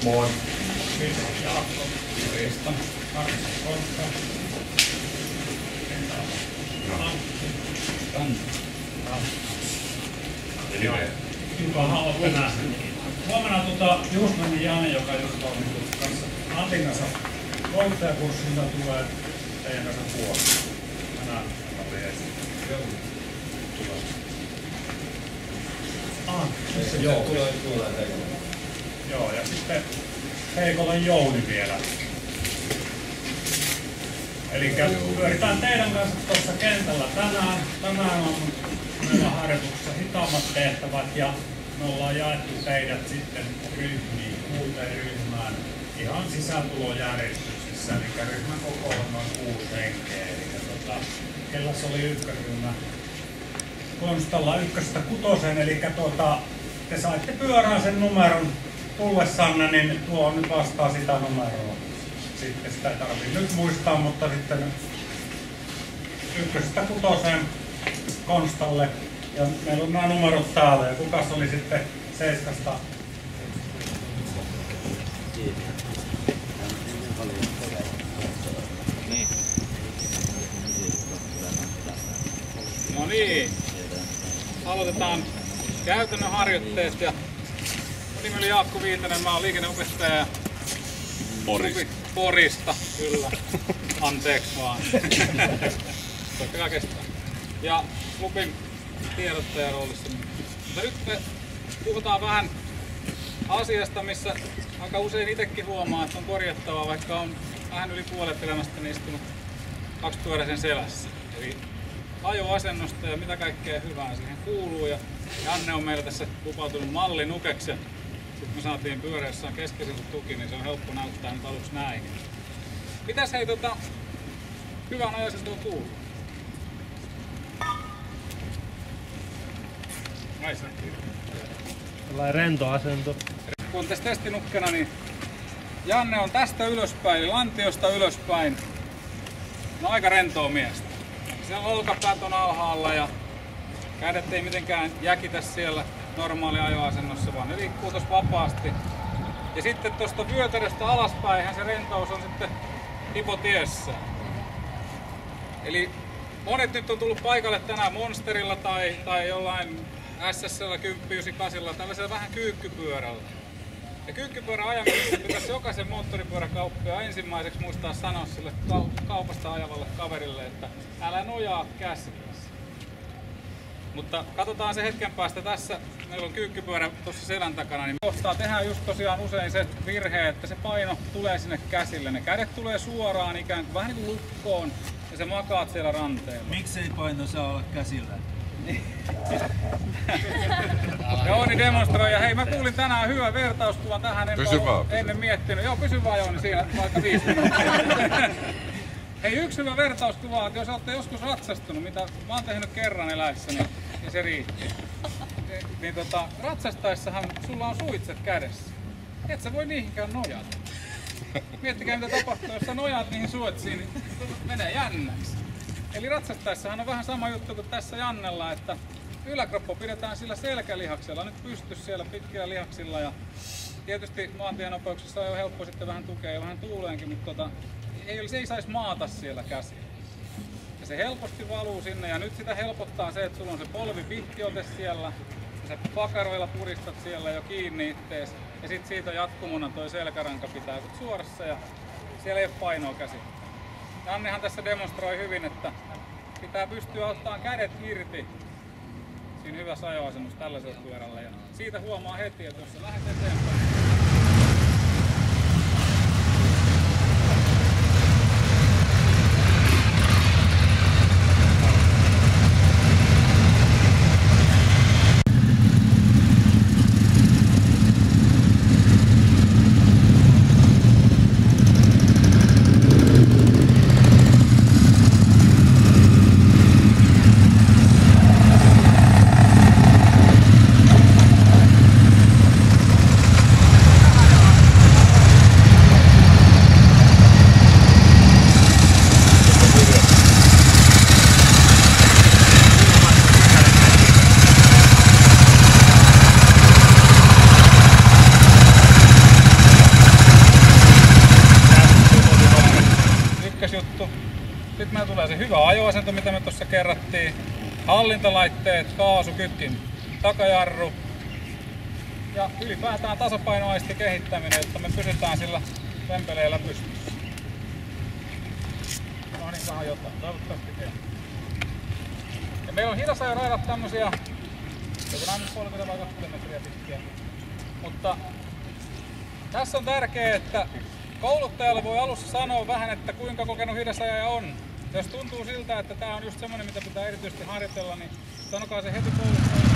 Moi. Jaakko, Riista, Karsi, Konsta, Huomenna Juusmanin Jane, joka just on kanssa Antin kanssa voittajakurssilla, tulee teidän kanssa puolella. Tänään oli esille. Joo, tulee teille. Joo, ja sitten Heikolla Jouni vielä. Eli pyöritään teidän kanssa tuossa kentällä tänään. Tänään on meillä harjoituksessa hitaammat tehtävät ja me ollaan jaettu teidät sitten ryhmiin, 6 ryhmään ihan sisääntulojärjestyksessä. Eli ryhmän koko on noin 6 henkeä. Eli kellä se oli ykkösryhmä? Konstalla 1-6, eli te saitte pyörään sen numeron tullessanne, niin tuo nyt vastaa sitä numeroa. Sitten sitä ei tarvitse nyt muistaa, mutta sitten 1-6 Konstalle. Ja meillä on nämä numerot täällä. Ja kukas oli sitten 7? No niin, aloitetaan käytännön harjoitteesta. Mun nimi oli Jaakko Viitanen, mä oon liikenneopettaja Porista, kyllä. Anteeksi vaan. Toikaa kestää. Ja klubin tiedottajan roolissa. Mutta nyt me puhutaan vähän asiasta, missä aika usein itsekin huomaa, että on korjattavaa, vaikka on vähän yli puolet elämästäni istunut 2-pyöräisen selässä. Eli ajoasennosta ja mitä kaikkea hyvää siihen kuuluu. Ja Janne on meillä tässä lupautunut mallinukeksi. Sitten me saatiin pyörä, jossa on keskeiseltä tuki, niin se on helppo näyttää nyt aluksi näin. Mitäs hei hyvän ajoasentoon kuuluu? Tällainen rento asento. Kun on tässä testinukkena, niin Janne on tästä ylöspäin, lantiosta ylöspäin. No aika rentoa miestä. Siellä olkapäät on alhaalla ja kädet ei mitenkään jäkitä siellä normaali ajoasennossa, vaan ne liikkuu tuossa vapaasti. Ja sitten tuosta vyötäröstä alaspäin se rentous on sitten hipotiessä. Eli monet nyt on tullut paikalle tänään Monsterilla tai jollain SSL 1098, tällaisella vähän kyykkypyörällä. Ja kyykkypyörän ajamisessa pitäisi jokaisen moottoripyöräkauppiaan ensimmäiseksi muistaa sanoa sille kaupasta ajavalle kaverille, että älä nojaa käsiäsi. Mutta katsotaan se hetken päästä tässä. Meillä on kyykkypyörä tuossa selän takana. Niin kohtaa tehdään just tosiaan usein se virhe, että se paino tulee sinne käsille. Ne kädet tulee suoraan ikään kuin vähän niin kuin lukkoon ja sä makaat siellä ranteella. Miksei paino saa olla käsillä? Jouni demonstroi ja hei, mä kuulin tänään hyvän vertauskuvan tähän, en ole ennen miettinyt. Joo, pysy vaan Jouni siinä vaikka 5 minuuttia. Hei, yksi hyvä vertauskuva, että jos olette joskus ratsastunut, mitä mä oon tehnyt kerran eläessäni, niin se riitti. Niin ratsastaessahan sulla on suitset kädessä. Et sä voi niihinkään nojata. Miettikää mitä tapahtuu, jos sä nojaat niihin suitsiin, niin menee jännäksi. Eli ratsastaessahan on vähän sama juttu kuin tässä Jannella, että yläkroppa pidetään sillä selkälihaksella, nyt pystyssä siellä pitkillä lihaksilla. Ja tietysti maantienopeuksissa on jo helppo sitten vähän tukea ja vähän tuuleenkin, mutta se ei saisi maata siellä käsillä. Ja se helposti valuu sinne ja nyt sitä helpottaa se, että sulla on se polvipihtiote siellä. Ja sä pakaroilla puristat siellä jo kiinni ittees. Ja sit siitä jatkumona toi selkäranka pitää sut suorassa ja siellä ei ole painoa käsillä. Jannehan tässä demonstroi hyvin, että pitää pystyä ottamaan kädet irti siinä hyvässä ajoasennossa tällaisella pyörällä. Ja siitä huomaa heti, että jos sä lähdet eteenpäin. ykkösjuttu. Sitten meillä tulee se hyvä ajoasento, mitä me tuossa kerrattiin. Hallintalaitteet, kaasu, kytkin, takajarru. Ja ylipäätään tasapainoaisti kehittäminen, jotta me pysytään sillä vempeleellä pystyssä. No niin, vähän jotain. Toivottavasti käy. Ja meillä on hidasajoraidat tämmösiä, joku näin 30 vai 20 metriä pitkiä. Mutta tässä on tärkeää, että kouluttajalle voi alussa sanoa vähän, että kuinka kokenut hidasajaja on. Jos tuntuu siltä, että tää on just semmonen, mitä pitää erityisesti harjoitella, niin sanokaa se heti kouluttajalle.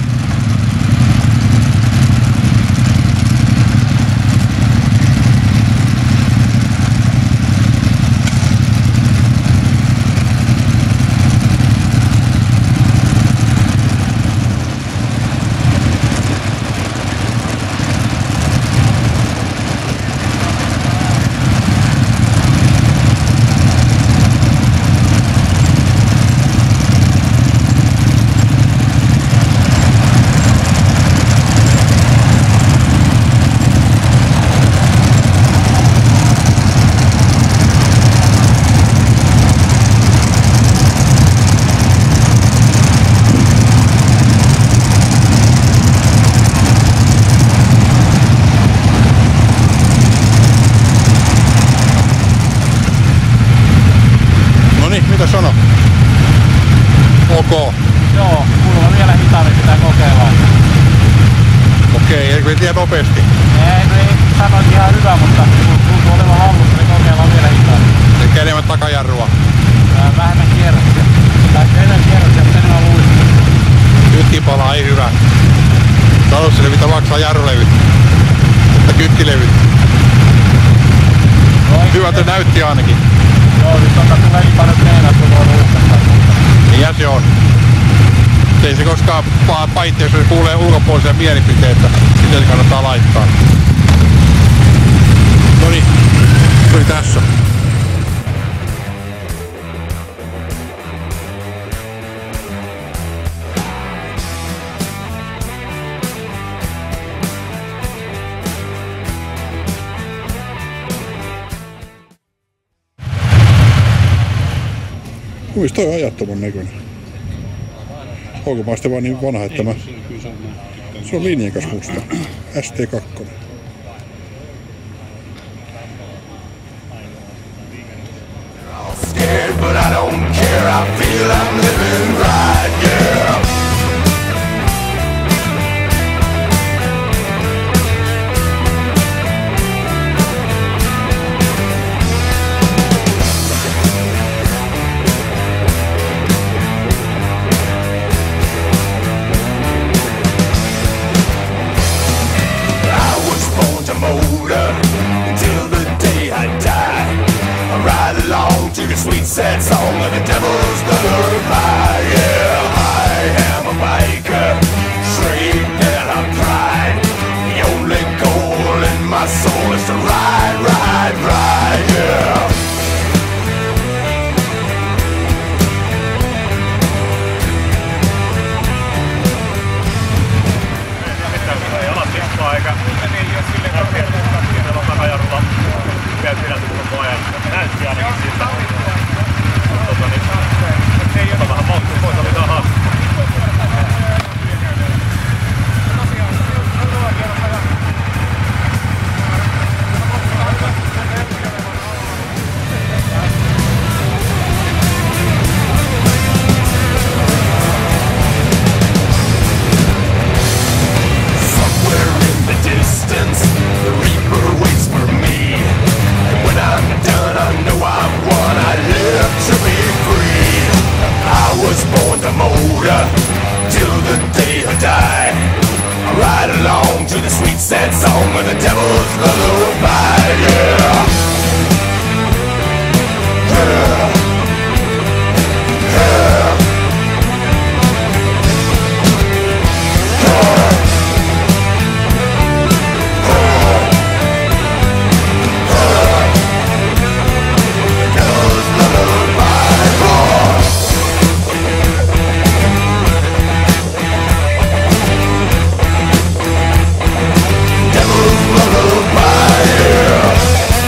Mitä sano? Ok. Joo, mulla on vielä hitaammin pitää kokeilla. Okei, eikö me tiedä nopeasti? Ei sanoit ihan hyvä, mutta tuntuu olevan hallussa, niin kokeillaan vielä hitaammin. Eikä enemmän takajarrua. Vähemmän kierroksia. Tai enemmän kierroksia, mutta enemmän luistaa. Kytkipala ei hyvä. Taloussille mitä maksaa jarrulevyt. Mutta kytkilevyt. Hyvältä näytti ainakin. Joo, nyt tulee niin paljon treenattu tuolla uudestaan. Ja se on. Ei se koskaan paitti, jos se kuulee ulkopuolisia mielipiteitä. Miten se kannattaa laittaa. Noniin, se oli tässä. Kuis toi on ajattoman näköinen? Onko mä sitten vaan niin vanha, että mä... Se on linjakas musta. ST2. Scared, but I don't care. I feel I'm living right, yeah. Sweet sad song of the devil's lullaby. Yeah, I am a biker, straight and I'm pride. The only goal in my soul is to ride, ride, ride. Yeah. Näytti ainakin siltä. Ota vähän vauhtia pois, oli vähän haastaa. Sad song of the devil's lullaby, yeah. Yeah. Yeah. Devil's lullaby, oh. Lullaby, yeah.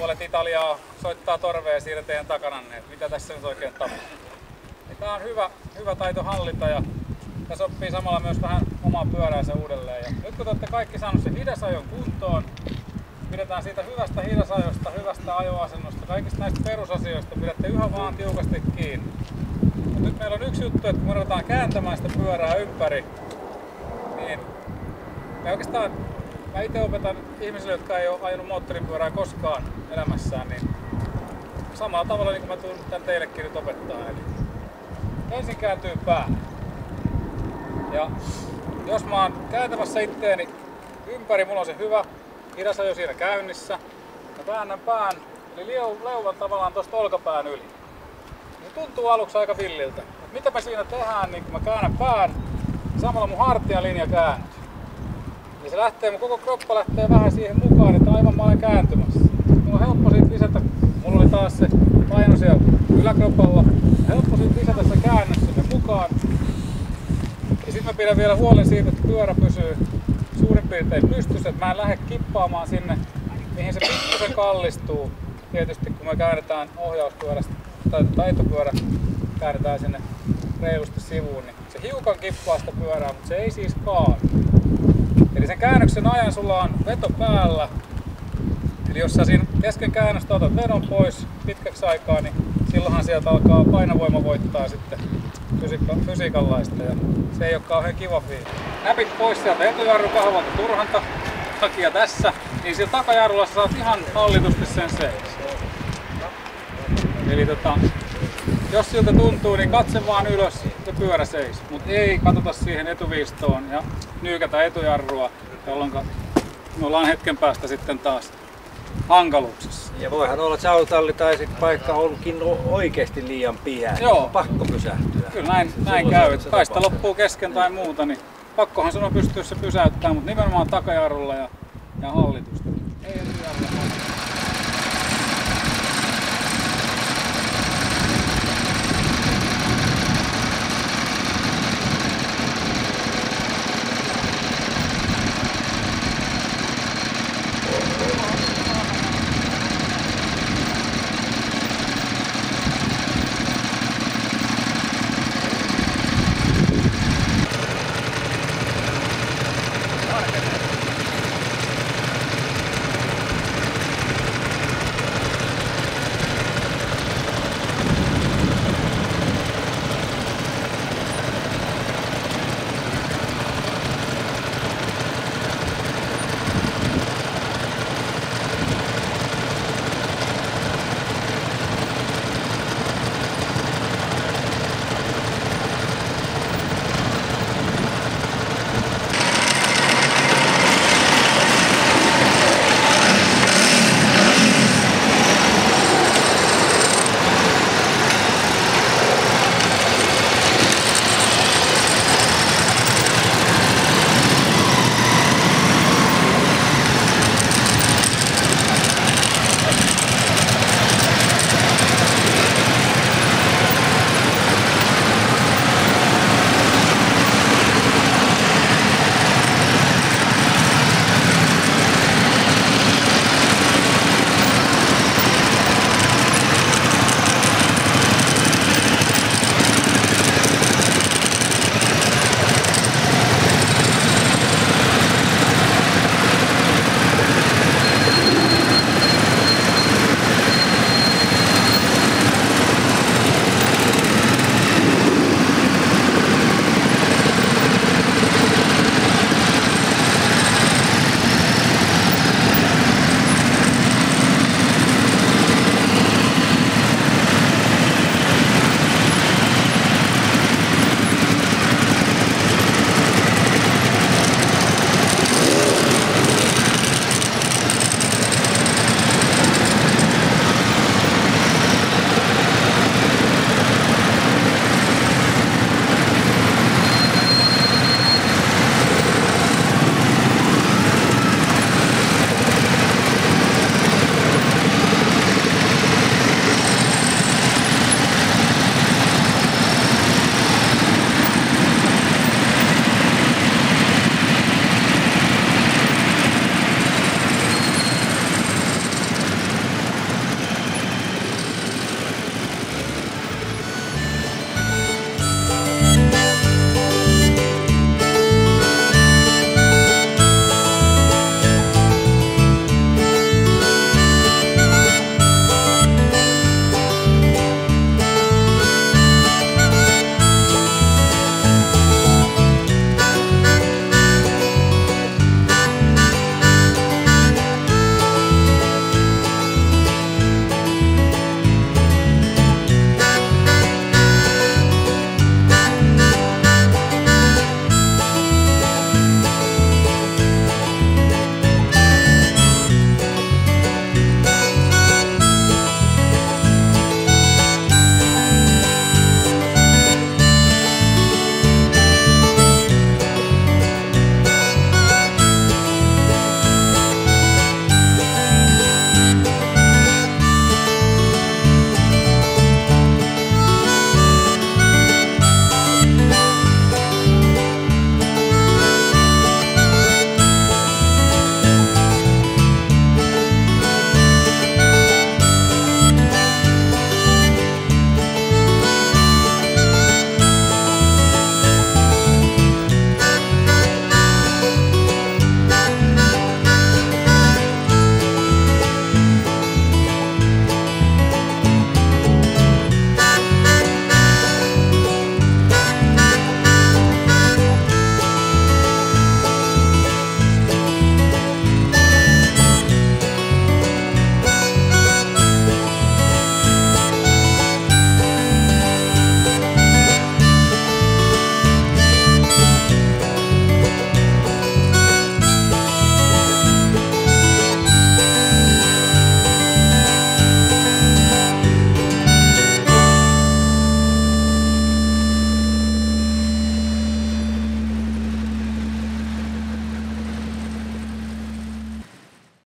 puolet Italiaa soittaa torvea siinä teidän takananne, että mitä tässä nyt oikein tapahtuu. Tämä on hyvä taito hallita ja tässä oppii samalla myös vähän omaa pyöräänsä uudelleen. Ja nyt kun te olette kaikki saanut sen hidasajon kuntoon, pidetään siitä hyvästä hidasajosta, hyvästä ajoasennosta, kaikista näistä perusasioista pidätte yhä vaan tiukasti kiinni. Mutta nyt meillä on yksi juttu, että kun me ruvetaan kääntämään sitä pyörää ympäri, niin me oikeastaan, mä itse opetan ihmisille, jotka ei ole ajanut moottoripyörää koskaan elämässään, niin samalla tavalla niin kuin mä tulen tän teillekin nyt opettaa. Eli ensin kääntyy pää. Ja jos mä oon kääntämässä itteeni ympäri, mulla on se hyvä hidasajo siinä käynnissä. Mä väännän pään, eli leuvan tavallaan tosta olkapään yli. Se tuntuu aluksi aika villiltä. Mut mitä mä siinä tehdään, niin kun mä käännän pään, samalla mun hartialinja kääntyy. Eli se lähtee, mun koko kroppa lähtee vähän siihen mukaan, että aivan mä olen kääntymässä. Mulla on helppo siitä lisätä, mulla oli taas se paino siellä yläkropalla. Helppo siitä lisätä se käännös sinne mukaan. Ja sit mä pidän vielä huolen siitä, että pyörä pysyy suurin piirtein pystyssä, että mä en lähde kippaamaan sinne, mihin se pikkusen kallistuu. Tietysti kun me käännetään ohjauspyörästä tai taitopyörä käännetään sinne reilusti sivuun, niin se hiukan kippaa sitä pyörää, mutta se ei siis kaadu. Eli sen käännöksen ajan sulla on veto päällä. Eli jos sä siinä kesken käännöstä otat vedon pois pitkäksi aikaa, niin silloinhan sieltä alkaa painovoima voittaa sitten fysiikanlaista ja se ei ole kauhean kiva fiilis. Näpit pois sieltä etujarru kahvalta turhan takia tässä, niin sillä takajarrulla sä saat ihan hallitusti sen seis. Eli jos siltä tuntuu, niin katse vaan ylös ja pyörä seis. Mutta ei katsota siihen etuviistoon ja nyykätä etujarrua, jolloin me ollaan hetken päästä sitten taas hankaluuksissa. Ja voihan olla, että se autotalli tai sitten paikka onkin oikeasti liian pieni. Joo. Pakko pysähtyä. Kyllä näin käy. Kaista loppuu kesken tai muuta, niin pakkohan sun on pystyä se pysäyttämään, mutta nimenomaan takajarrulla ja hallitusta. Ei etujarrulla.